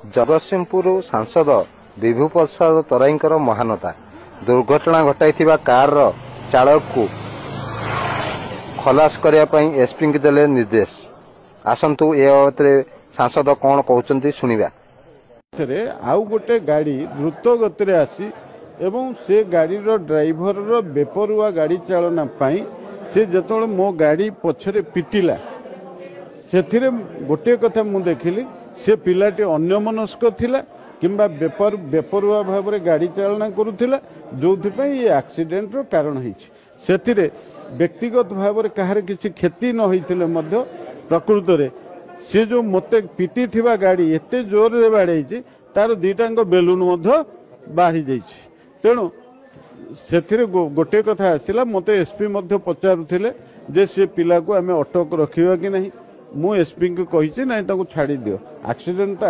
जगतसिंहपुर सांसद विभू प्रसाद तराईंकर महानता दुर्घटना घटाई कार चालक को खलास करने एसपी की देले निर्देश। आसंतु ए बाबत सांसद कौन कहते शुणा। आउ गोटे गाड़ी द्रुत गति आसी एवं से गाड़ी ड्राइवर बेपरुआ गाड़ी चालना से जो मो गाड़ी पछरे पिटिला से गोटे कथा मु देखिली से पिलाटी अन्यमनस्क थिला किंबा बेपरुआ भाव में गाड़ी चालना करुला जो ये एक्सीडेंट कारण होती व्यक्तिगत भाव में कहार किसी क्षति न होते प्रकृत में सी जो मत पिटी थिबा गाड़ी एते जोर रे बाड़े तार दीटांग बेलून बाहरी जाइए। तेणु से गोटे कथा आसला मत एसपी पचारुले जे से पिला को आम अटक रखा कि नहीं। मु एसपी को कही ना छाड़ी दियो एक्सीडेंट